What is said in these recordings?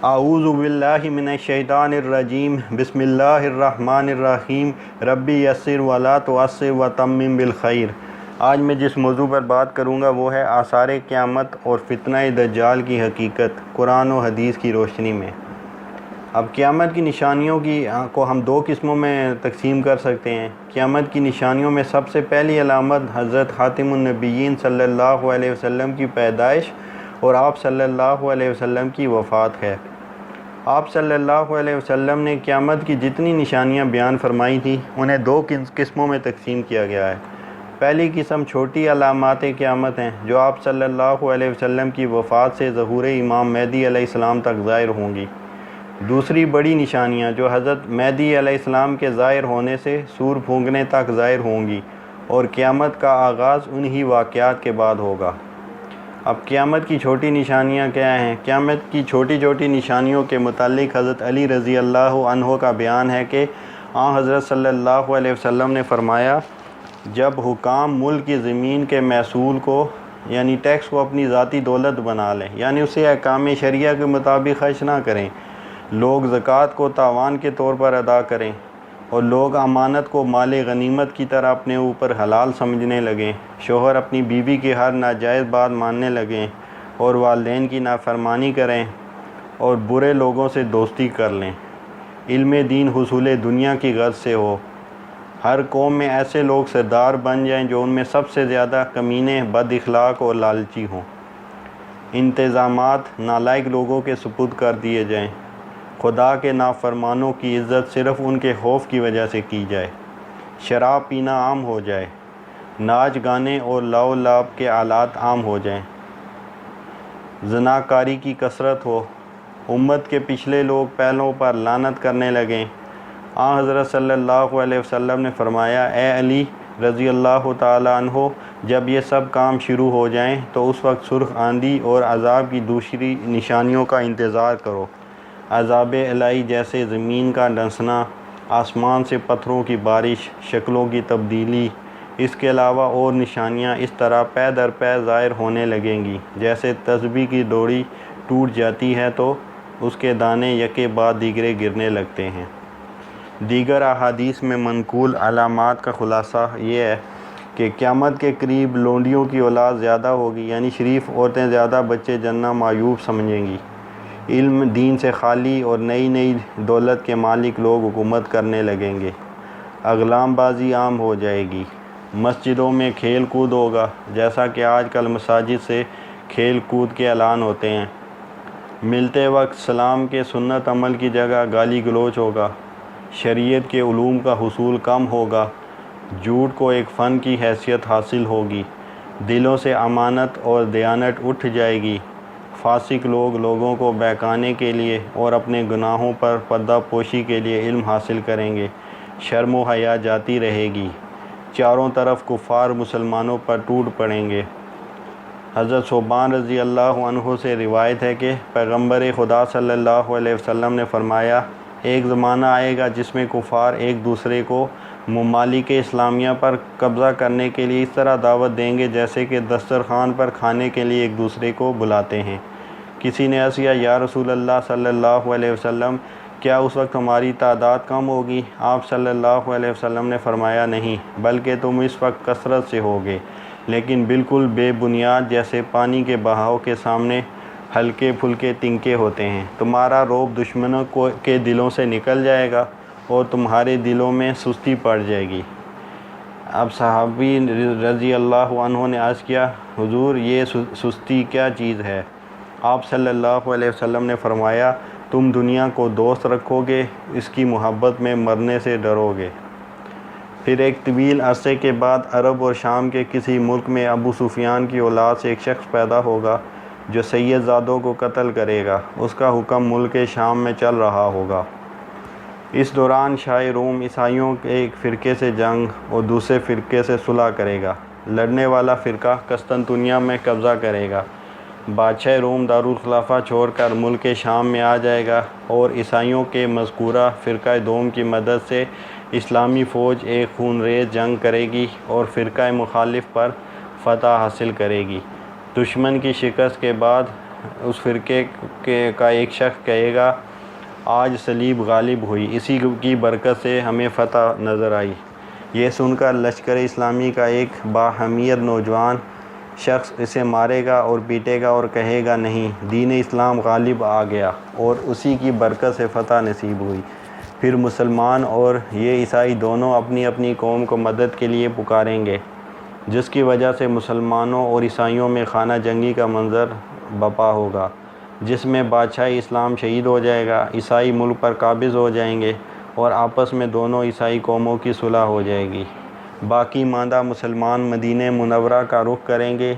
اعوذ باللہ من الشیطان الرجیم بسم اللہ الرحمن الرحیم ربی یسر ولا تعسر وتمم بالخیر۔ آج میں جس موضوع پر بات کروں گا وہ ہے آثار قیامت اور فتنہ دجال کی حقیقت قرآن و حدیث کی روشنی میں۔ اب قیامت کی نشانیوں کو ہم دو قسموں میں تقسیم کر سکتے ہیں۔ قیامت کی نشانیوں میں سب سے پہلی علامت حضرت خاتم النبیین صلی اللہ علیہ وسلم کی پیدائش اور آپ صلی اللہ علیہ وسلم کی وفات ہے۔ آپ صلی اللہ علیہ وسلم نے قیامت کی جتنی نشانیاں بیان فرمائی تھیں انہیں دو قسموں میں تقسیم کیا گیا ہے۔ پہلی قسم چھوٹی علامات قیامت ہیں جو آپ صلی اللہ علیہ وسلم کی وفات سے ظہور امام مہدی علیہ السلام تک ظاہر ہوں گی۔ دوسری بڑی نشانیاں جو حضرت مہدی علیہ السلام کے ظاہر ہونے سے سور پھونکنے تک ظاہر ہوں گی اور قیامت کا آغاز انہی واقعات کے بعد ہوگا۔ اب قیامت کی چھوٹی نشانیاں کیا ہیں؟ قیامت کی چھوٹی نشانیوں کے متعلق حضرت علی رضی اللہ عنہ کا بیان ہے کہ آن حضرت صلی اللہ علیہ وسلم نے فرمایا، جب حکام ملک کی زمین کے محصول کو یعنی ٹیکس کو اپنی ذاتی دولت بنا لیں، یعنی اسے احکام شریعہ کے مطابق خرچ نہ کریں، لوگ زکوٰۃ کو تاوان کے طور پر ادا کریں اور لوگ امانت کو مال غنیمت کی طرح اپنے اوپر حلال سمجھنے لگیں، شوہر اپنی بیوی کی ہر ناجائز بات ماننے لگیں اور والدین کی نافرمانی کریں اور برے لوگوں سے دوستی کر لیں، علم دین حصول دنیا کی غرض سے ہو، ہر قوم میں ایسے لوگ سردار بن جائیں جو ان میں سب سے زیادہ کمینے، بد اخلاق اور لالچی ہوں، انتظامات نالائق لوگوں کے سپرد کر دیے جائیں، خدا کے نافرمانوں کی عزت صرف ان کے خوف کی وجہ سے کی جائے، شراب پینا عام ہو جائے، ناچ گانے اور لاؤ لعب کے آلات عام ہو جائیں، زناکاری کی کثرت ہو، امت کے پچھلے لوگ پہلوں پر لعنت کرنے لگیں۔ آن حضرت صلی اللہ علیہ وسلم نے فرمایا، اے علی رضی اللہ تعالی عنہ، جب یہ سب کام شروع ہو جائیں تو اس وقت سرخ آندھی اور عذاب کی دوسری نشانیوں کا انتظار کرو، عذاب الہی جیسے زمین کا دھنسنا، آسمان سے پتھروں کی بارش، شکلوں کی تبدیلی۔ اس کے علاوہ اور نشانیاں اس طرح پے در پے ظاہر ہونے لگیں گی، جیسے تسبیح کی ڈوری ٹوٹ جاتی ہے تو اس کے دانے یکے بعد دیگرے گرنے لگتے ہیں۔ دیگر احادیث میں منقول علامات کا خلاصہ یہ ہے کہ قیامت کے قریب لونڈیوں کی اولاد زیادہ ہوگی، یعنی شریف عورتیں زیادہ بچے جننا معیوب سمجھیں گی، علم دین سے خالی اور نئی دولت کے مالک لوگ حکومت کرنے لگیں گے، اغلام بازی عام ہو جائے گی، مسجدوں میں کھیل کود ہوگا جیسا کہ آج کل مساجد سے کھیل کود کے اعلان ہوتے ہیں، ملتے وقت سلام کے سنت عمل کی جگہ گالی گلوچ ہوگا، شریعت کے علوم کا حصول کم ہوگا، جھوٹ کو ایک فن کی حیثیت حاصل ہوگی، دلوں سے امانت اور دیانت اٹھ جائے گی، فاسق لوگ لوگوں کو بہکانے کے لیے اور اپنے گناہوں پر پردہ پوشی کے لیے علم حاصل کریں گے، شرم و حیا جاتی رہے گی، چاروں طرف کفار مسلمانوں پر ٹوٹ پڑیں گے۔ حضرت ثوبان رضی اللہ عنہ سے روایت ہے کہ پیغمبر خدا صلی اللہ علیہ وسلم نے فرمایا، ایک زمانہ آئے گا جس میں کفار ایک دوسرے کو ممالک اسلامیہ پر قبضہ کرنے کے لیے اس طرح دعوت دیں گے جیسے کہ دسترخوان پر کھانے کے لیے ایک دوسرے کو بلاتے ہیں۔ کسی نے عرض کیا، یا رسول اللہ صلی اللہ علیہ وسلم، کیا اس وقت ہماری تعداد کم ہوگی؟ آپ صلی اللہ علیہ وسلم نے فرمایا، نہیں، بلکہ تم اس وقت کثرت سے ہوگے، لیکن بالکل بے بنیاد، جیسے پانی کے بہاؤ کے سامنے ہلکے پھلکے تنکے ہوتے ہیں۔ تمہارا رعب دشمنوں کے دلوں سے نکل جائے گا اور تمہارے دلوں میں سستی پڑ جائے گی۔ اب صحابی رضی اللہ عنہ نے عرض کیا، حضور یہ سستی کیا چیز ہے؟ آپ صلی اللہ علیہ وسلم نے فرمایا، تم دنیا کو دوست رکھو گے، اس کی محبت میں مرنے سے ڈرو گے۔ پھر ایک طویل عرصے کے بعد عرب اور شام کے کسی ملک میں ابو سفیان کی اولاد سے ایک شخص پیدا ہوگا جو سید زادوں کو قتل کرے گا، اس کا حکم ملک شام میں چل رہا ہوگا۔ اس دوران شاہ روم عیسائیوں کے ایک فرقے سے جنگ اور دوسرے فرقے سے صلح کرے گا، لڑنے والا فرقہ قسطنطنیہ میں قبضہ کرے گا، بادشاہ روم دارالخلافہ چھوڑ کر ملک شام میں آ جائے گا اور عیسائیوں کے مذکورہ فرقہ دوم کی مدد سے اسلامی فوج ایک خونریز جنگ کرے گی اور فرقہ مخالف پر فتح حاصل کرے گی۔ دشمن کی شکست کے بعد اس فرقے کا ایک شخص کہے گا آج صلیب غالب ہوئی، اسی کی برکت سے ہمیں فتح نظر آئی۔ یہ سن کر لشکر اسلامی کا ایک باحمیر نوجوان شخص اسے مارے گا اور پیٹے گا اور کہے گا نہیں، دین اسلام غالب آ گیا اور اسی کی برکت سے فتح نصیب ہوئی۔ پھر مسلمان اور یہ عیسائی دونوں اپنی اپنی قوم کو مدد کے لیے پکاریں گے، جس کی وجہ سے مسلمانوں اور عیسائیوں میں خانہ جنگی کا منظر برپا ہوگا، جس میں بادشاہ اسلام شہید ہو جائے گا، عیسائی ملک پر قابض ہو جائیں گے اور آپس میں دونوں عیسائی قوموں کی صلح ہو جائے گی۔ باقی ماندہ مسلمان مدینہ منورہ کا رخ کریں گے۔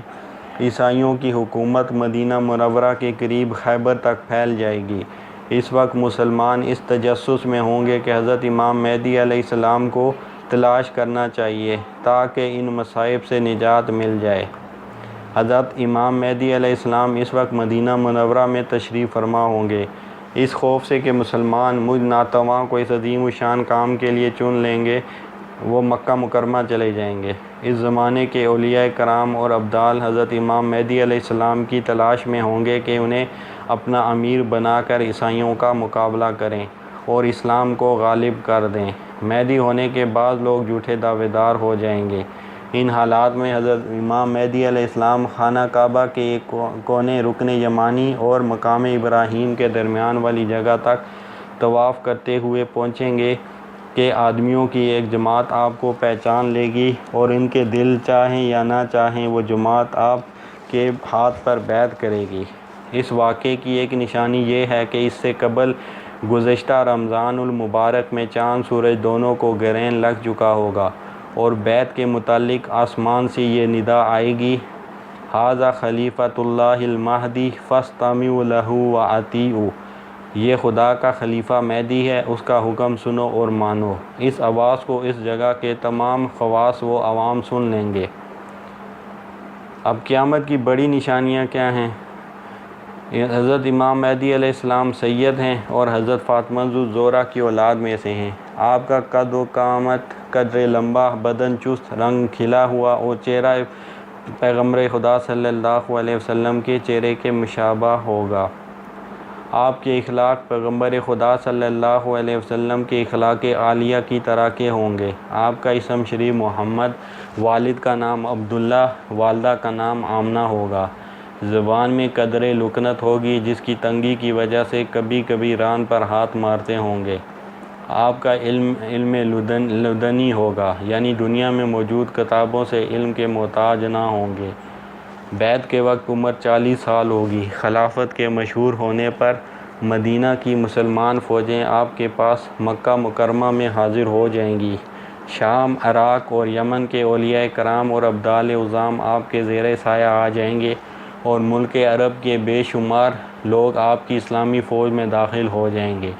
عیسائیوں کی حکومت مدینہ منورہ کے قریب خیبر تک پھیل جائے گی۔ اس وقت مسلمان اس تجسس میں ہوں گے کہ حضرت امام مہدی علیہ السلام کو تلاش کرنا چاہیے تاکہ ان مصائب سے نجات مل جائے۔ حضرت امام مہدی علیہ السلام اس وقت مدینہ منورہ میں تشریف فرما ہوں گے۔ اس خوف سے کہ مسلمان مجھ ناتواں کو اس عظیم الشان کام کے لیے چن لیں گے، وہ مکہ مکرمہ چلے جائیں گے۔ اس زمانے کے اولیاء کرام اور ابدال حضرت امام مہدی علیہ السلام کی تلاش میں ہوں گے کہ انہیں اپنا امیر بنا کر عیسائیوں کا مقابلہ کریں اور اسلام کو غالب کر دیں۔ مہدی ہونے کے بعد لوگ جھوٹے دعوے دار ہو جائیں گے۔ ان حالات میں حضرت امام مہدی علیہ السلام خانہ کعبہ کے ایک کونے رکن یمانی اور مقام ابراہیم کے درمیان والی جگہ تک طواف کرتے ہوئے پہنچیں گے کہ آدمیوں کی ایک جماعت آپ کو پہچان لے گی اور ان کے دل چاہیں یا نہ چاہیں وہ جماعت آپ کے ہاتھ پر بیعت کرے گی۔ اس واقعے کی ایک نشانی یہ ہے کہ اس سے قبل گزشتہ رمضان المبارک میں چاند سورج دونوں کو گرہن لگ چکا ہوگا اور بیعت کے متعلق آسمان سے یہ ندا آئے گی، ھذا خلیفۃ اللہ المہدی فاستمعوا لہ واطیعوا، یہ خدا کا خلیفہ مہدی ہے، اس کا حکم سنو اور مانو۔ اس آواز کو اس جگہ کے تمام خواص و عوام سن لیں گے۔ اب قیامت کی بڑی نشانیاں کیا ہیں؟ حضرت امام مہدی علیہ السلام سید ہیں اور حضرت فاطمہ الزہرا کی اولاد میں سے ہیں۔ آپ کا قد و قامت قدر لمبا، بدن چست، رنگ کھلا ہوا اور چہرہ پیغمبر خدا صلی اللہ علیہ وسلم کے چہرے کے مشابہ ہوگا۔ آپ کے اخلاق پیغمبر خدا صلی اللہ علیہ وسلم کے اخلاق عالیہ کی طرح کے ہوں گے۔ آپ کا اسم شریف محمد، والد کا نام عبداللہ، والدہ کا نام آمنہ ہوگا۔ زبان میں قدر لکنت ہوگی جس کی تنگی کی وجہ سے کبھی کبھی ران پر ہاتھ مارتے ہوں گے۔ آپ کا علم لدنی ہوگا، یعنی دنیا میں موجود کتابوں سے علم کے محتاج نہ ہوں گے۔ بیعت کے وقت عمر 40 سال ہوگی۔ خلافت کے مشہور ہونے پر مدینہ کی مسلمان فوجیں آپ کے پاس مکہ مکرمہ میں حاضر ہو جائیں گی۔ شام، عراق اور یمن کے اولیاء کرام اور ابدال عظام آپ کے زیر سایہ آ جائیں گے اور ملک عرب کے بے شمار لوگ آپ کی اسلامی فوج میں داخل ہو جائیں گے،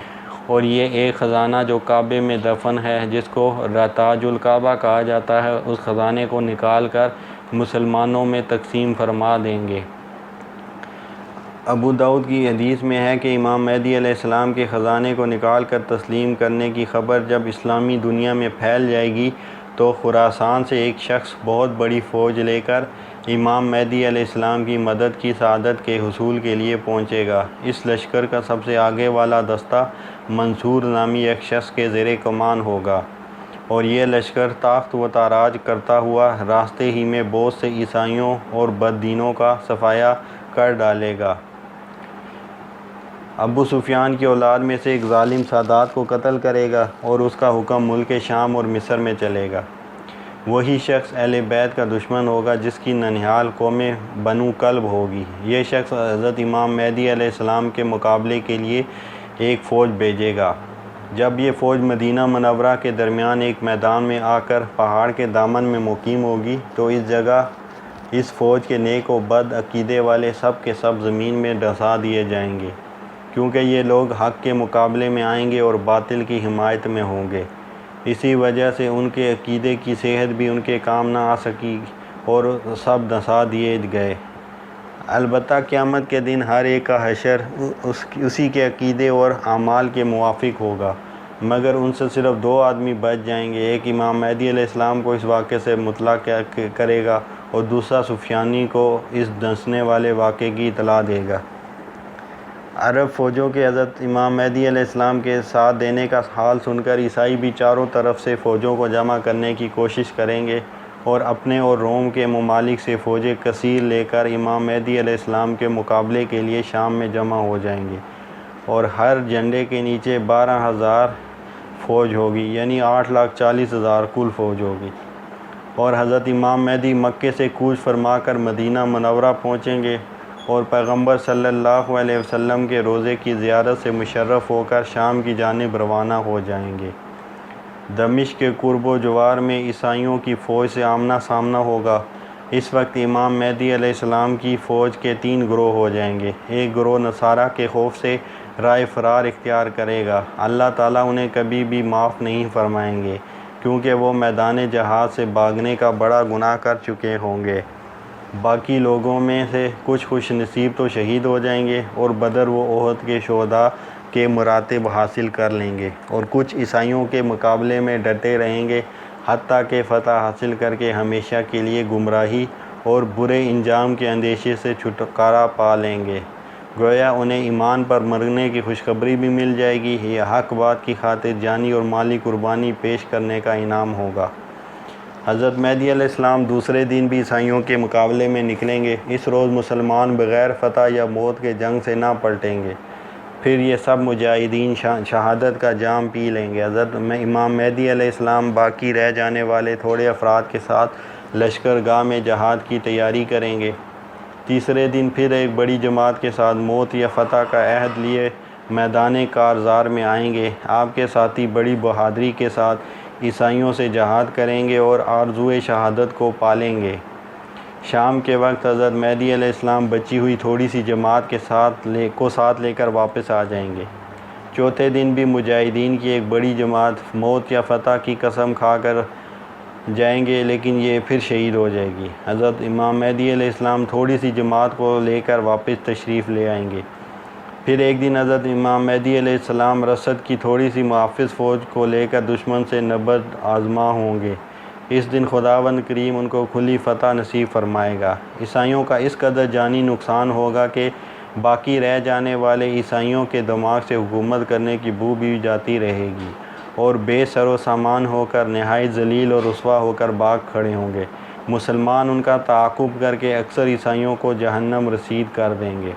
اور یہ ایک خزانہ جو کعبے میں دفن ہے، جس کو تاج الکعبہ کہا جاتا ہے، اس خزانے کو نکال کر مسلمانوں میں تقسیم فرما دیں گے۔ ابو داؤد کی حدیث میں ہے کہ امام مہدی علیہ السلام کے خزانے کو نکال کر تسلیم کرنے کی خبر جب اسلامی دنیا میں پھیل جائے گی تو خراسان سے ایک شخص بہت بڑی فوج لے کر امام مہدی علیہ السلام کی مدد کی سعادت کے حصول کے لیے پہنچے گا۔ اس لشکر کا سب سے آگے والا دستہ منصور نامی ایک شخص کے زیر کمان ہوگا، اور یہ لشکر تاخت و تاراج کرتا ہوا راستے ہی میں بہت سے عیسائیوں اور بد دینوں کا صفایا کر ڈالے گا۔ ابو سفیان کی اولاد میں سے ایک ظالم سادات کو قتل کرے گا اور اس کا حکم ملک شام اور مصر میں چلے گا۔ وہی شخص اہل بیت کا دشمن ہوگا جس کی ننہال قوم بنو کلب ہوگی۔ یہ شخص حضرت امام مہدی علیہ السلام کے مقابلے کے لیے ایک فوج بھیجے گا۔ جب یہ فوج مدینہ منورہ کے درمیان ایک میدان میں آ کر پہاڑ کے دامن میں مقیم ہوگی تو اس جگہ اس فوج کے نیک و بد عقیدے والے سب کے سب زمین میں دھسا دیے جائیں گے، کیونکہ یہ لوگ حق کے مقابلے میں آئیں گے اور باطل کی حمایت میں ہوں گے۔ اسی وجہ سے ان کے عقیدے کی صحت بھی ان کے کام نہ آ سکی اور سب دھسا دیے گئے۔ البتہ قیامت کے دن ہر ایک کا حشر اسی کے عقیدے اور اعمال کے موافق ہوگا، مگر ان سے صرف 2 آدمی بچ جائیں گے۔ ایک امام مہدی علیہ السلام کو اس واقعے سے مطلع کرے گا اور دوسرا سفیانی کو اس دھنسنے والے واقعے کی اطلاع دے گا۔ عرب فوجوں کے حضرت امام مہدی علیہ السلام کے ساتھ دینے کا حال سن کر عیسائی بھی چاروں طرف سے فوجوں کو جمع کرنے کی کوشش کریں گے اور اپنے اور روم کے ممالک سے فوجیں کثیر لے کر امام مہدی علیہ السلام کے مقابلے کے لیے شام میں جمع ہو جائیں گے، اور ہر جھنڈے کے نیچے 12,000 فوج ہوگی، یعنی 8,40,000 کل فوج ہوگی، اور حضرت امام مہدی مکے سے کوچ فرما کر مدینہ منورہ پہنچیں گے اور پیغمبر صلی اللہ علیہ وسلم کے روضے کی زیارت سے مشرف ہو کر شام کی جانب روانہ ہو جائیں گے۔ دمشق کے قرب و جوار میں عیسائیوں کی فوج سے آمنا سامنا ہوگا۔ اس وقت امام مہدی علیہ السلام کی فوج کے 3 گروہ ہو جائیں گے۔ ایک گروہ نصارہ کے خوف سے رائے فرار اختیار کرے گا، اللہ تعالیٰ انہیں کبھی بھی معاف نہیں فرمائیں گے کیونکہ وہ میدان جہاد سے بھاگنے کا بڑا گناہ کر چکے ہوں گے۔ باقی لوگوں میں سے کچھ خوش نصیب تو شہید ہو جائیں گے اور بدر و احد کے شہداء کے مراتب حاصل کر لیں گے، اور کچھ عیسائیوں کے مقابلے میں ڈٹے رہیں گے حتیٰ کہ فتح حاصل کر کے ہمیشہ کے لیے گمراہی اور برے انجام کے اندیشے سے چھٹکارا پا لیں گے۔ گویا انہیں ایمان پر مرنے کی خوشخبری بھی مل جائے گی۔ یہ حق بات کی خاطر جانی اور مالی قربانی پیش کرنے کا انعام ہوگا۔ حضرت مہدی علیہ السلام دوسرے دن بھی عیسائیوں کے مقابلے میں نکلیں گے۔ اس روز مسلمان بغیر فتح یا موت کے جنگ سے نہ پلٹیں گے، پھر یہ سب مجاہدین شہادت کا جام پی لیں گے۔ حضرت امام مہدی علیہ السلام باقی رہ جانے والے تھوڑے افراد کے ساتھ لشکر گاہ میں جہاد کی تیاری کریں گے۔ تیسرے دن پھر ایک بڑی جماعت کے ساتھ موت یا فتح کا عہد لیے میدان کارزار میں آئیں گے۔ آپ کے ساتھی بڑی بہادری کے ساتھ عیسائیوں سے جہاد کریں گے اور آرزوئے شہادت کو پالیں گے۔ شام کے وقت حضرت مہدی علیہ السلام بچی ہوئی تھوڑی سی جماعت کے ساتھ لے کر واپس آ جائیں گے۔ چوتھے دن بھی مجاہدین کی ایک بڑی جماعت موت یا فتح کی قسم کھا کر جائیں گے، لیکن یہ پھر شہید ہو جائے گی۔ حضرت امام مہدی علیہ السلام تھوڑی سی جماعت کو لے کر واپس تشریف لے آئیں گے۔ پھر ایک دن حضرت امام مہدی علیہ السلام رسد کی تھوڑی سی محافظ فوج کو لے کر دشمن سے نبرد آزما ہوں گے۔ اس دن خداوند کریم ان کو کھلی فتح نصیب فرمائے گا۔ عیسائیوں کا اس قدر جانی نقصان ہوگا کہ باقی رہ جانے والے عیسائیوں کے دماغ سے حکومت کرنے کی بو بھی جاتی رہے گی اور بے سر و سامان ہو کر نہایت ذلیل اور رسوا ہو کر بھاگ کھڑے ہوں گے۔ مسلمان ان کا تعاقب کر کے اکثر عیسائیوں کو جہنم رسید کر دیں گے۔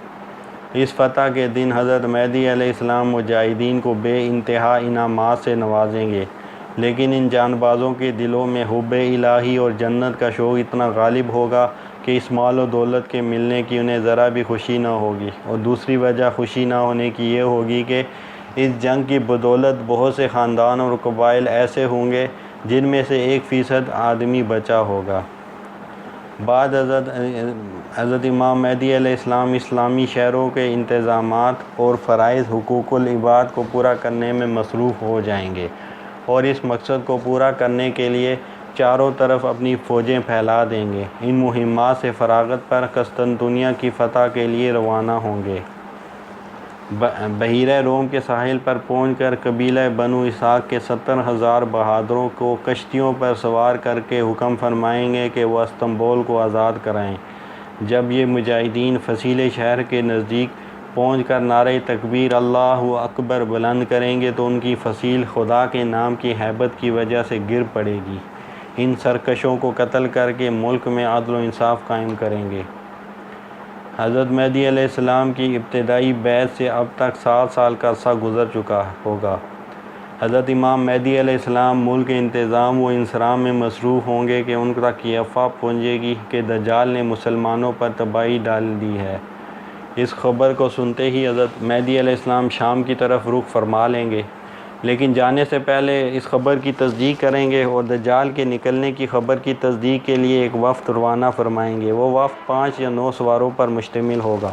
اس فتح کے دن حضرت مہدی علیہ السلام مجاہدین کو بے انتہا انعامات سے نوازیں گے، لیکن ان جان بازوں کے دلوں میں حب الہی اور جنت کا شوق اتنا غالب ہوگا کہ اس مال و دولت کے ملنے کی انہیں ذرا بھی خوشی نہ ہوگی، اور دوسری وجہ خوشی نہ ہونے کی یہ ہوگی کہ اس جنگ کی بدولت بہت سے خاندان اور قبائل ایسے ہوں گے جن میں سے 1% آدمی بچا ہوگا۔ بعد حضرت امام مہدی علیہ السلام اسلامی شہروں کے انتظامات اور فرائض حقوق العباد کو پورا کرنے میں مصروف ہو جائیں گے، اور اس مقصد کو پورا کرنے کے لیے چاروں طرف اپنی فوجیں پھیلا دیں گے۔ ان مہمات سے فراغت پر قسطنطنیہ کی فتح کے لیے روانہ ہوں گے۔ بحیرہ روم کے ساحل پر پہنچ کر قبیلہ بنو اسحاق کے 70,000 بہادروں کو کشتیوں پر سوار کر کے حکم فرمائیں گے کہ وہ استنبول کو آزاد کرائیں۔ جب یہ مجاہدین فسیلے شہر کے نزدیک پہنچ کر نعرہ تکبیر اللہ اکبر بلند کریں گے تو ان کی فصیل خدا کے نام کی ہیبت کی وجہ سے گر پڑے گی۔ ان سرکشوں کو قتل کر کے ملک میں عدل و انصاف قائم کریں گے۔ حضرت مہدی علیہ السلام کی ابتدائی بیعت سے اب تک 7 سال کا عرصہ گزر چکا ہوگا۔ حضرت امام مہدی علیہ السلام ملک کے انتظام و انصرام میں مصروف ہوں گے کہ ان تک یہ افواہ پہنچے گی کہ دجال نے مسلمانوں پر تباہی ڈال دی ہے۔ اس خبر کو سنتے ہی حضرت مہدی علیہ السلام شام کی طرف رخ فرما لیں گے، لیکن جانے سے پہلے اس خبر کی تصدیق کریں گے اور دجال کے نکلنے کی خبر کی تصدیق کے لیے ایک وفد روانہ فرمائیں گے۔ وہ وفد 5 یا 9 سواروں پر مشتمل ہوگا۔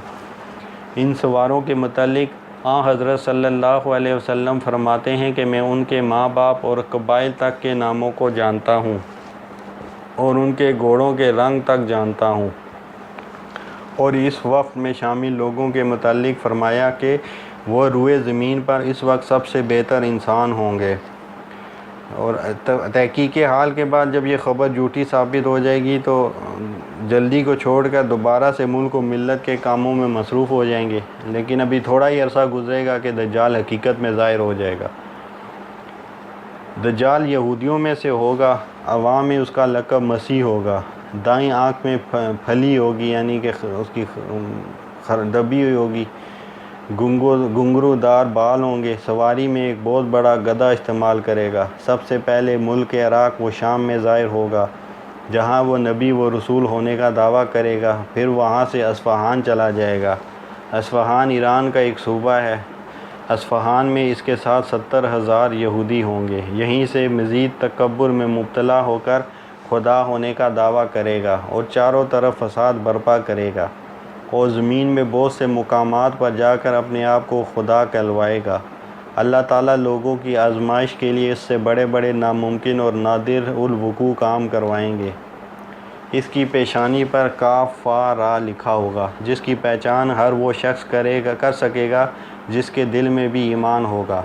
ان سواروں کے متعلق حضرت صلی اللہ علیہ وسلم فرماتے ہیں کہ میں ان کے ماں باپ اور قبائل تک کے ناموں کو جانتا ہوں اور ان کے گھوڑوں کے رنگ تک جانتا ہوں، اور اس وفد میں شامل لوگوں کے متعلق فرمایا کہ وہ روئے زمین پر اس وقت سب سے بہتر انسان ہوں گے۔ اور تحقیق حال کے بعد جب یہ خبر جھوٹی ثابت ہو جائے گی تو جلدی کو چھوڑ کر دوبارہ سے ملک و ملت کے کاموں میں مصروف ہو جائیں گے، لیکن ابھی تھوڑا ہی عرصہ گزرے گا کہ دجال حقیقت میں ظاہر ہو جائے گا۔ دجال یہودیوں میں سے ہوگا، عوام میں اس کا لقب مسیح ہوگا، دائیں آنکھ میں پھلی ہوگی یعنی کہ اس کی دبی ہوئی ہوگی، گھنگرو دار بال ہوں گے، سواری میں ایک بہت بڑا گدھا استعمال کرے گا۔ سب سے پہلے ملک عراق و شام میں ظاہر ہوگا جہاں وہ نبی و رسول ہونے کا دعویٰ کرے گا، پھر وہاں سے اصفہان چلا جائے گا۔ اصفہان ایران کا ایک صوبہ ہے۔ اصفہان میں اس کے ساتھ 70,000 یہودی ہوں گے۔ یہیں سے مزید تکبر میں مبتلا ہو کر خدا ہونے کا دعویٰ کرے گا اور چاروں طرف فساد برپا کرے گا، اور زمین میں بہت سے مقامات پر جا کر اپنے آپ کو خدا کہلوائے گا۔ اللہ تعالیٰ لوگوں کی آزمائش کے لیے اس سے بڑے بڑے ناممکن اور نادر الوقوع کام کروائیں گے۔ اس کی پیشانی پر کاف فا را لکھا ہوگا، جس کی پہچان ہر وہ شخص کر سکے گا جس کے دل میں بھی ایمان ہوگا۔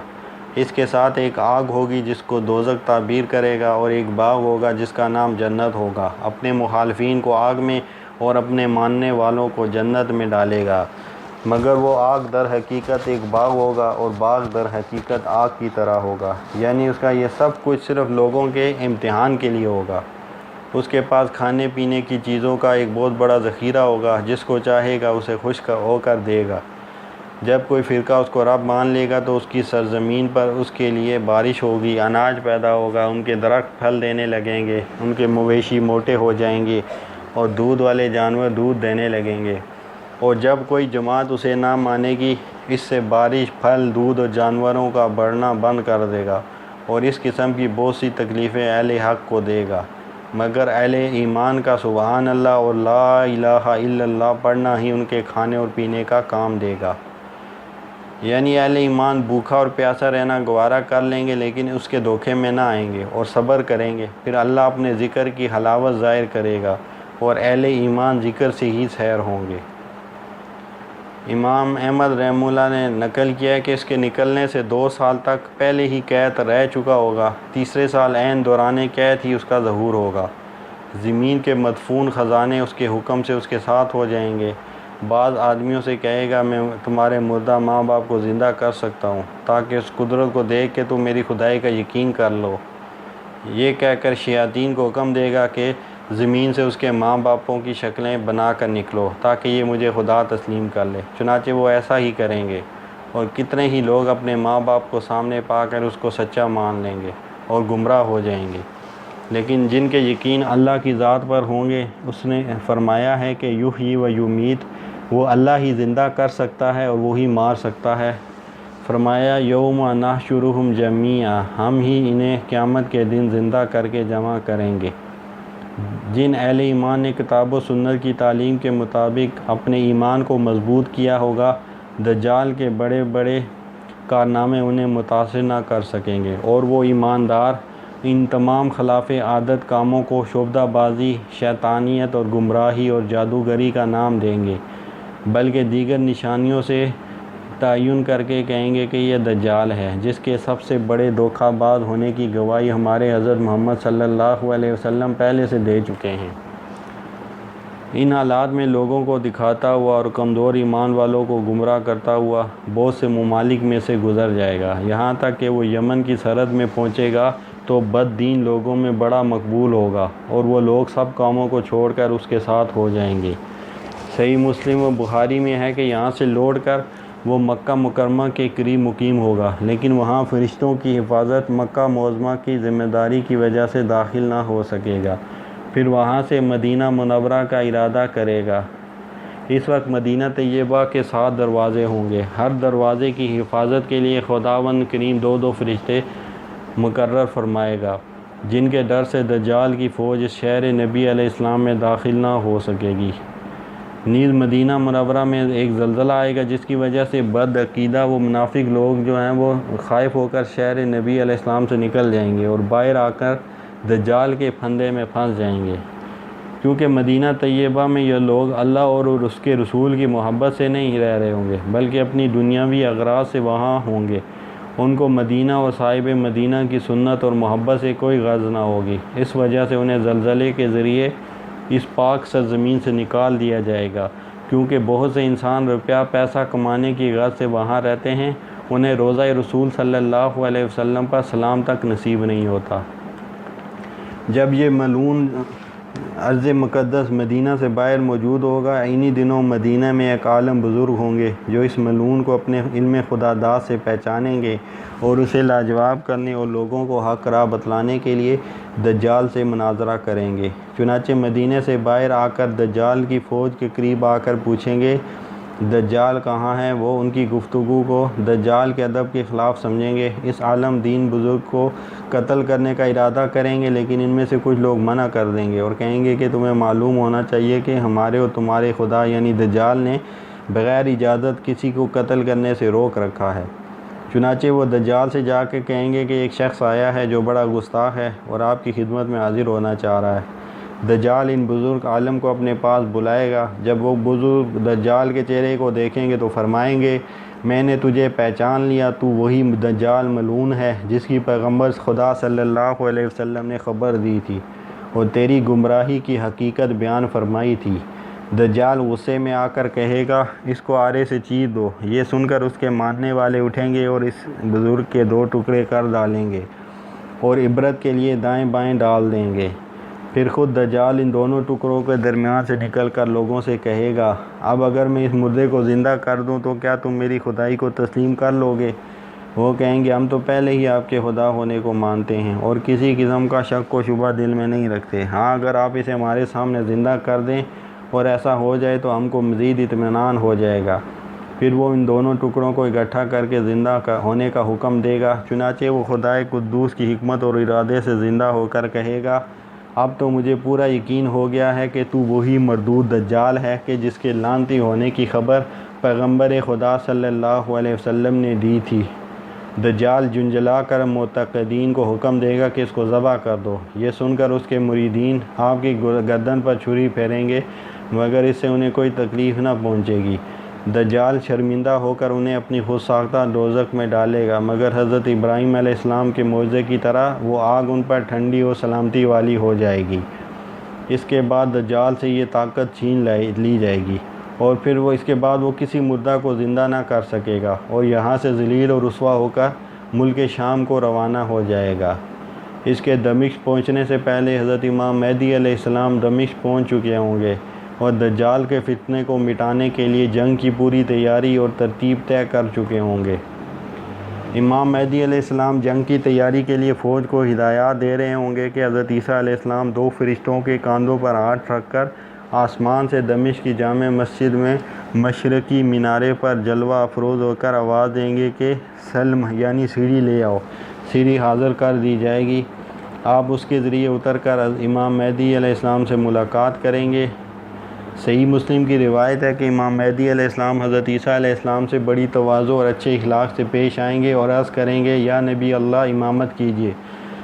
اس کے ساتھ ایک آگ ہوگی جس کو دوزخ تعبیر کرے گا، اور ایک باغ ہوگا جس کا نام جنت ہوگا۔ اپنے مخالفین کو آگ میں اور اپنے ماننے والوں کو جنت میں ڈالے گا، مگر وہ آگ در حقیقت ایک باغ ہوگا اور باغ در حقیقت آگ کی طرح ہوگا، یعنی اس کا یہ سب کچھ صرف لوگوں کے امتحان کے لیے ہوگا۔ اس کے پاس کھانے پینے کی چیزوں کا ایک بہت بڑا ذخیرہ ہوگا، جس کو چاہے گا اسے خوش ہو کر دے گا۔ جب کوئی فرقہ اس کو رب مان لے گا تو اس کی سرزمین پر اس کے لیے بارش ہوگی، اناج پیدا ہوگا، ان کے درخت پھل دینے لگیں گے، ان کے مویشی موٹے ہو جائیں گے اور دودھ والے جانور دودھ دینے لگیں گے۔ اور جب کوئی جماعت اسے نہ مانے گی، اس سے بارش، پھل، دودھ اور جانوروں کا بڑھنا بند کر دے گا، اور اس قسم کی بہت سی تکلیفیں اہل حق کو دے گا، مگر اہل ایمان کا سبحان اللہ اور لا الہ الا اللہ پڑھنا ہی ان کے کھانے اور پینے کا کام دے گا۔ یعنی اہل ایمان بھوکا اور پیاسا رہنا گوارا کر لیں گے، لیکن اس کے دھوکے میں نہ آئیں گے اور صبر کریں گے۔ پھر اللہ اپنے ذکر کی حلاوت ظاہر کرے گا اور اہل ایمان ذکر سے ہی سیر ہوں گے۔ امام احمد رحمہ اللہ نے نقل کیا ہے کہ اس کے نکلنے سے 2 سال تک پہلے ہی قید رہ چکا ہوگا، تیسرے سال عین دوران قید ہی اس کا ظہور ہوگا۔ زمین کے مدفون خزانے اس کے حکم سے اس کے ساتھ ہو جائیں گے۔ بعض آدمیوں سے کہے گا میں تمہارے مردہ ماں باپ کو زندہ کر سکتا ہوں، تاکہ اس قدرت کو دیکھ کے تم میری خدائی کا یقین کر لو۔ یہ کہہ کر شیاطین کو حکم دے گا کہ زمین سے اس کے ماں باپوں کی شکلیں بنا کر نکلو، تاکہ یہ مجھے خدا تسلیم کر لے۔ چنانچہ وہ ایسا ہی کریں گے، اور کتنے ہی لوگ اپنے ماں باپ کو سامنے پا کر اس کو سچا مان لیں گے اور گمراہ ہو جائیں گے۔ لیکن جن کے یقین اللہ کی ذات پر ہوں گے، اس نے فرمایا ہے کہ یحیی و یمیت، وہ اللہ ہی زندہ کر سکتا ہے اور وہی مار سکتا ہے۔ فرمایا یوم نحشرہم جمیعا، ہم ہی انہیں قیامت کے دن زندہ کر کے جمع کریں گے۔ جن اہل ایمان نے کتاب و سنت کی تعلیم کے مطابق اپنے ایمان کو مضبوط کیا ہوگا، دجال کے بڑے بڑے کارنامے انہیں متاثر نہ کر سکیں گے، اور وہ ایماندار ان تمام خلاف عادت کاموں کو شعبدہ بازی، شیطانیت اور گمراہی اور جادوگری کا نام دیں گے، بلکہ دیگر نشانیوں سے تعین کر کے کہیں گے کہ یہ دجال ہے، جس کے سب سے بڑے دھوکہ باز ہونے کی گواہی ہمارے حضرت محمد صلی اللہ علیہ وسلم پہلے سے دے چکے ہیں۔ ان حالات میں لوگوں کو دکھاتا ہوا اور کمزور ایمان والوں کو گمراہ کرتا ہوا بہت سے ممالک میں سے گزر جائے گا، یہاں تک کہ وہ یمن کی سرحد میں پہنچے گا تو بد دین لوگوں میں بڑا مقبول ہوگا، اور وہ لوگ سب کاموں کو چھوڑ کر اس کے ساتھ ہو جائیں گے۔ صحیح مسلم و بخاری میں ہے کہ یہاں سے لوٹ کر وہ مکہ مکرمہ کے قریب مقیم ہوگا، لیکن وہاں فرشتوں کی حفاظت مکہ معظمہ کی ذمہ داری کی وجہ سے داخل نہ ہو سکے گا۔ پھر وہاں سے مدینہ منورہ کا ارادہ کرے گا۔ اس وقت مدینہ طیبہ کے 7 دروازے ہوں گے، ہر دروازے کی حفاظت کے لیے خداوند کریم 2 فرشتے مقرر فرمائے گا، جن کے ڈر سے دجال کی فوج اس شہر نبی علیہ السلام میں داخل نہ ہو سکے گی۔ نیز مدینہ منورہ میں ایک زلزلہ آئے گا، جس کی وجہ سے بد عقیدہ وہ منافق لوگ جو ہیں وہ خائف ہو کر شہر نبی علیہ السلام سے نکل جائیں گے اور باہر آ کر دجال کے پھندے میں پھنس جائیں گے، کیونکہ مدینہ طیبہ میں یہ لوگ اللہ اور اس کے رسول کی محبت سے نہیں رہ رہے ہوں گے، بلکہ اپنی دنیاوی اغراض سے وہاں ہوں گے، ان کو مدینہ اور صاحب مدینہ کی سنت اور محبت سے کوئی غرض نہ ہوگی۔ اس وجہ سے انہیں زلزلے کے ذریعے اس پاک سرزمین سے نکال دیا جائے گا، کیونکہ بہت سے انسان روپیہ پیسہ کمانے کی غرض سے وہاں رہتے ہیں، انہیں روضہ رسول صلی اللہ علیہ وسلم پر سلام تک نصیب نہیں ہوتا۔ جب یہ ملعون ارض مقدس مدینہ سے باہر موجود ہوگا، انہی دنوں مدینہ میں ایک عالم بزرگ ہوں گے جو اس ملعون کو اپنے علم خدا داد سے پہچانیں گے اور اسے لاجواب کرنے اور لوگوں کو حق راہ بتلانے کے لیے دجال سے مناظرہ کریں گے۔ چنانچہ مدینہ سے باہر آ کر دجال کی فوج کے قریب آ کر پوچھیں گے دجال کہاں ہے۔ وہ ان کی گفتگو کو دجال کے ادب کے خلاف سمجھیں گے، اس عالم دین بزرگ کو قتل کرنے کا ارادہ کریں گے، لیکن ان میں سے کچھ لوگ منع کر دیں گے اور کہیں گے کہ تمہیں معلوم ہونا چاہیے کہ ہمارے اور تمہارے خدا یعنی دجال نے بغیر اجازت کسی کو قتل کرنے سے روک رکھا ہے۔ چنانچہ وہ دجال سے جا کے کہیں گے کہ ایک شخص آیا ہے جو بڑا گستاخ ہے اور آپ کی خدمت میں حاضر ہونا چاہ رہا ہے۔ دجال ان بزرگ عالم کو اپنے پاس بلائے گا۔ جب وہ بزرگ دجال کے چہرے کو دیکھیں گے تو فرمائیں گے میں نے تجھے پہچان لیا، تو وہی دجال ملعون ہے جس کی پیغمبر خدا صلی اللہ علیہ وسلم نے خبر دی تھی اور تیری گمراہی کی حقیقت بیان فرمائی تھی۔ دجال غصے میں آ کر کہے گا اس کو آرے سے چیر دو۔ یہ سن کر اس کے ماننے والے اٹھیں گے اور اس بزرگ کے دو ٹکڑے کر ڈالیں گے اور عبرت کے لیے دائیں بائیں ڈال دیں گے۔ پھر خود دجال ان دونوں ٹکڑوں کے درمیان سے نکل کر لوگوں سے کہے گا اب اگر میں اس مردے کو زندہ کر دوں تو کیا تم میری خدائی کو تسلیم کر لو گے؟ وہ کہیں گے ہم تو پہلے ہی آپ کے خدا ہونے کو مانتے ہیں اور کسی قسم کا شک و شبہ دل میں نہیں رکھتے۔ ہاں اگر آپ اسے ہمارے سامنے زندہ کر دیں اور ایسا ہو جائے تو ہم کو مزید اطمینان ہو جائے گا۔ پھر وہ ان دونوں ٹکڑوں کو اکٹھا کر کے زندہ ہونے کا حکم دے گا۔ چنانچہ وہ خدائے قدوس کی حکمت اور ارادے سے زندہ ہو کر کہے گا اب تو مجھے پورا یقین ہو گیا ہے کہ تو وہی مردود دجال ہے کہ جس کے لعنتی ہونے کی خبر پیغمبر خدا صلی اللہ علیہ وسلم نے دی تھی۔ دجال جھنجھلا کر معتقدین کو حکم دے گا کہ اس کو ذبح کر دو۔ یہ سن کر اس کے مریدین آپ کی گردن پر چھری پھیریں گے مگر اس سے انہیں کوئی تکلیف نہ پہنچے گی۔ دجال شرمندہ ہو کر انہیں اپنی خود ساختہ دوزخ میں ڈالے گا مگر حضرت ابراہیم علیہ السلام کے معجزے کی طرح وہ آگ ان پر ٹھنڈی اور سلامتی والی ہو جائے گی۔ اس کے بعد دجال سے یہ طاقت چھین لی جائے گی اور پھر اس کے بعد وہ کسی مردہ کو زندہ نہ کر سکے گا اور یہاں سے ذلیل اور رسوا ہو کر ملک شام کو روانہ ہو جائے گا۔ اس کے دمشق پہنچنے سے پہلے حضرت امام مہدی علیہ السلام دمشق پہنچ چکے ہوں گے اور دجال کے فتنے کو مٹانے کے لیے جنگ کی پوری تیاری اور ترتیب طے کر چکے ہوں گے۔ امام مہدی علیہ السلام جنگ کی تیاری کے لیے فوج کو ہدایات دے رہے ہوں گے کہ حضرت عیسیٰ علیہ السلام دو فرشتوں کے کاندھوں پر ہاتھ رکھ کر آسمان سے دمشق کی جامع مسجد میں مشرقی مینارے پر جلوہ افروز ہو کر آواز دیں گے کہ سلم یعنی سیڑھی لے آؤ۔ سیڑھی حاضر کر دی جائے گی، آپ اس کے ذریعے اتر کر امام مہدی علیہ السلام سے ملاقات کریں گے۔ صحیح مسلم کی روایت ہے کہ امام مہدی علیہ السلام حضرت عیسیٰ علیہ السلام سے بڑی تواضع اور اچھے اخلاق سے پیش آئیں گے اور عرض کریں گے یا نبی اللہ امامت کیجیے۔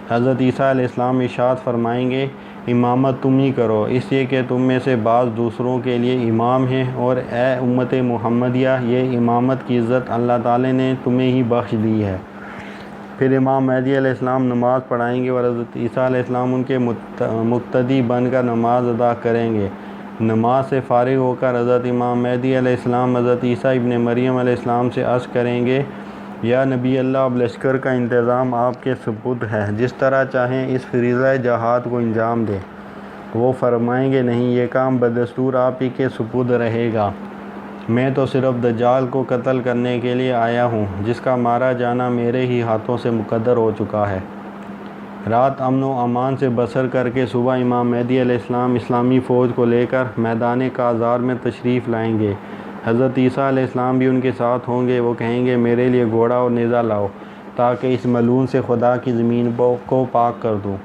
حضرت عیسیٰ علیہ السلام ارشاد فرمائیں گے امامت تم ہی کرو اس لیے کہ تم میں سے بعض دوسروں کے لیے امام ہیں اور اے امت محمدیہ یہ امامت کی عزت اللہ تعالی نے تمہیں ہی بخش دی ہے۔ پھر امام مہدی علیہ السلام نماز پڑھائیں گے اور حضرت عیسیٰ علیہ السلام ان کے مقتدی بن کر نماز ادا کریں گے۔ نماز سے فارغ ہو کر حضرت امام مہدی علیہ السلام حضرت عیسیٰ ابن مریم علیہ السلام سے عرض کریں گے یا نبی اللہ اب لشکر کا انتظام آپ کے سپرد ہے، جس طرح چاہیں اس فریضہ جہاد کو انجام دیں۔ وہ فرمائیں گے نہیں، یہ کام بدستور آپ ہی کے سپرد رہے گا، میں تو صرف دجال کو قتل کرنے کے لیے آیا ہوں جس کا مارا جانا میرے ہی ہاتھوں سے مقدر ہو چکا ہے۔ رات امن و امان سے بسر کر کے صبح امام مہدی علیہ السلام اسلامی فوج کو لے کر میدان کازار میں تشریف لائیں گے۔ حضرت عیسیٰ علیہ السلام بھی ان کے ساتھ ہوں گے۔ وہ کہیں گے میرے لیے گھوڑا اور نیزہ لاؤ تاکہ اس ملعون سے خدا کی زمین کو پاک کر دوں۔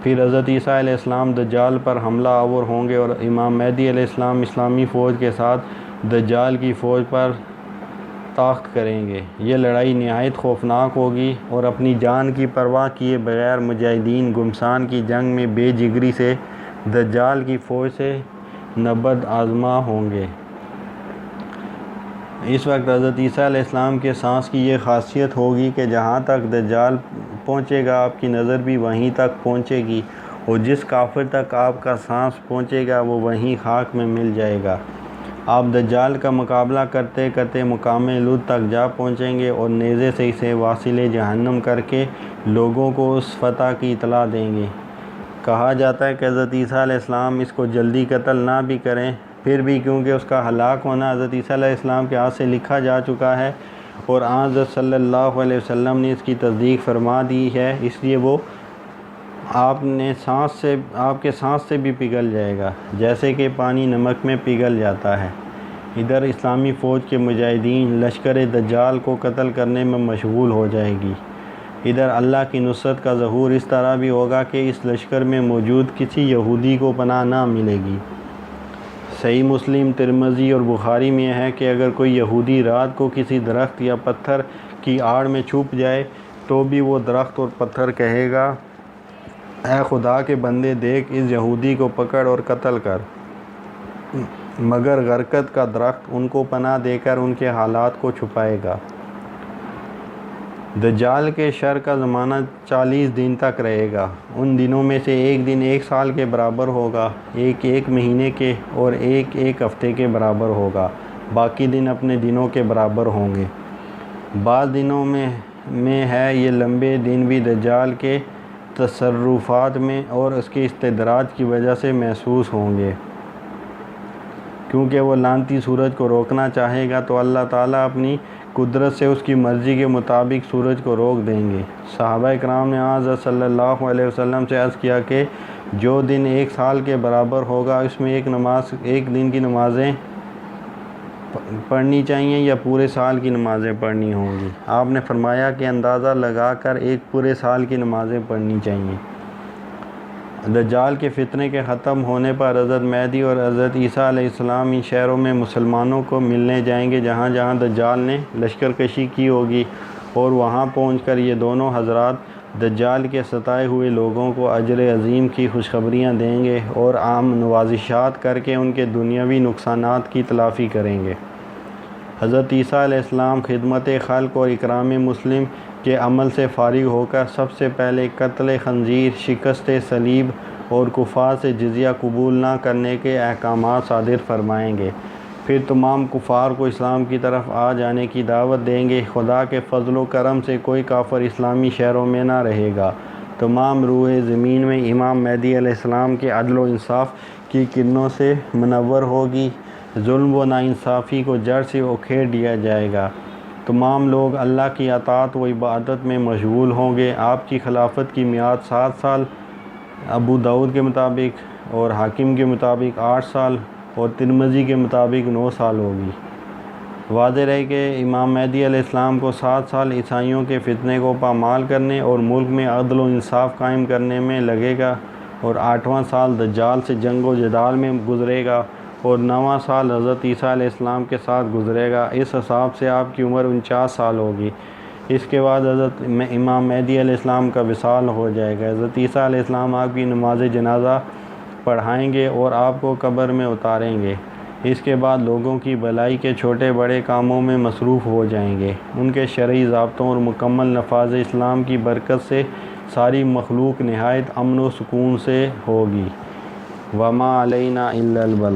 پھر حضرت عیسیٰ علیہ السلام دجال پر حملہ آور ہوں گے اور امام مہدی علیہ السلام اسلامی فوج کے ساتھ دجال کی فوج پر طاقت کریں گے۔ یہ لڑائی نہایت خوفناک ہوگی اور اپنی جان کی پرواہ کیے بغیر مجاہدین گمسان کی جنگ میں بے جگری سے دجال کی فوج سے نبرد آزما ہوں گے۔ اس وقت حضرت عیسیٰ علیہ السلام کے سانس کی یہ خاصیت ہوگی کہ جہاں تک دجال پہنچے گا آپ کی نظر بھی وہیں تک پہنچے گی، اور جس کافر تک آپ کا سانس پہنچے گا وہ وہیں خاک میں مل جائے گا۔ آپ دجال کا مقابلہ کرتے کرتے مقام لد تک جا پہنچیں گے اور نیزے سے اسے واصل جہنم کر کے لوگوں کو اس فتح کی اطلاع دیں گے۔ کہا جاتا ہے کہ حضرت عیسیٰ علیہ السلام اس کو جلدی قتل نہ بھی کریں، پھر بھی کیونکہ اس کا ہلاک ہونا حضرت عیسیٰ علیہ السلام کے ہاتھ سے لکھا جا چکا ہے اور حضرت صلی اللہ علیہ وسلم نے اس کی تصدیق فرما دی ہے، اس لیے وہ آپ کے سانس سے بھی پگھل جائے گا، جیسے کہ پانی نمک میں پگھل جاتا ہے۔ ادھر اسلامی فوج کے مجاہدین لشکر دجال کو قتل کرنے میں مشغول ہو جائے گی۔ ادھر اللہ کی نصرت کا ظہور اس طرح بھی ہوگا کہ اس لشکر میں موجود کسی یہودی کو پناہ نہ ملے گی۔ صحیح مسلم، ترمذی اور بخاری میں ہے کہ اگر کوئی یہودی رات کو کسی درخت یا پتھر کی آڑ میں چھپ جائے تو بھی وہ درخت اور پتھر کہے گا، اے خدا کے بندے دیکھ اس یہودی کو پکڑ اور قتل کر، مگر غرقد کا درخت ان کو پناہ دے کر ان کے حالات کو چھپائے گا۔ دجال کے شر کا زمانہ 40 دن تک رہے گا۔ ان دنوں میں سے ایک دن 1 سال کے برابر ہوگا، ایک مہینے کے اور ایک ہفتے کے برابر ہوگا، باقی دن اپنے دنوں کے برابر ہوں گے۔ بعض دنوں میں ہے یہ لمبے دن بھی دجال کے تصرفات میں اور اس کے استدراج کی وجہ سے محسوس ہوں گے، کیونکہ وہ لعنتی سورج کو روکنا چاہے گا تو اللہ تعالیٰ اپنی قدرت سے اس کی مرضی کے مطابق سورج کو روک دیں گے۔ صحابہ کرام نے حضرت صلی اللہ علیہ وسلم سے عرض کیا کہ جو دن 1 سال کے برابر ہوگا اس میں ایک دن کی نمازیں پڑھنی چاہیے یا پورے سال کی نمازیں پڑھنی ہوں گی؟ آپ نے فرمایا کہ اندازہ لگا کر ایک پورے سال کی نمازیں پڑھنی چاہیے۔ دجال کے فتنے کے ختم ہونے پر حضرت مہدی اور حضرت عیسیٰ علیہ السلام ان شہروں میں مسلمانوں کو ملنے جائیں گے جہاں جہاں دجال نے لشکر کشی کی ہوگی، اور وہاں پہنچ کر یہ دونوں حضرات دجال کے ستائے ہوئے لوگوں کو اجر عظیم کی خوشخبریاں دیں گے اور عام نوازشات کر کے ان کے دنیاوی نقصانات کی تلافی کریں گے۔ حضرت عیسیٰ علیہ السلام خدمت خلق اور اکرام مسلم کے عمل سے فارغ ہو کر سب سے پہلے قتل خنزیر، شکست صلیب اور کفار سے جزیہ قبول نہ کرنے کے احکامات صادر فرمائیں گے۔ پھر تمام کفار کو اسلام کی طرف آ جانے کی دعوت دیں گے۔ خدا کے فضل و کرم سے کوئی کافر اسلامی شہروں میں نہ رہے گا۔ تمام روح زمین میں امام مہدی علیہ السلام کے عدل و انصاف کی کرنوں سے منور ہوگی۔ ظلم و ناانصافی کو جڑ سے اکھیڑ دیا جائے گا۔ تمام لوگ اللہ کی اطاعت و عبادت میں مشغول ہوں گے۔ آپ کی خلافت کی میعاد 7 سال، ابو داؤد کے مطابق اور حاکم کے مطابق 8 سال اور ترمذی کے مطابق 9 سال ہوگی۔ واضح رہے کہ امام مہدی علیہ السلام کو 7 سال عیسائیوں کے فتنے کو پامال کرنے اور ملک میں عدل و انصاف قائم کرنے میں لگے گا، اور 8واں سال دجال سے جنگ و جدال میں گزرے گا، اور 9واں سال حضرت عیسیٰ علیہ السلام کے ساتھ گزرے گا۔ اس حساب سے آپ کی عمر 49 سال ہوگی۔ اس کے بعد حضرت امام مہدی علیہ السلام کا وصال ہو جائے گا۔ حضرت عیسیٰ علیہ السلام آپ کی نماز جنازہ پڑھائیں گے اور آپ کو قبر میں اتاریں گے۔ اس کے بعد لوگوں کی بھلائی کے چھوٹے بڑے کاموں میں مصروف ہو جائیں گے۔ ان کے شرعی ضابطوں اور مکمل نفاذ اسلام کی برکت سے ساری مخلوق نہایت امن و سکون سے ہوگی۔ وما علینا الا البلاغ۔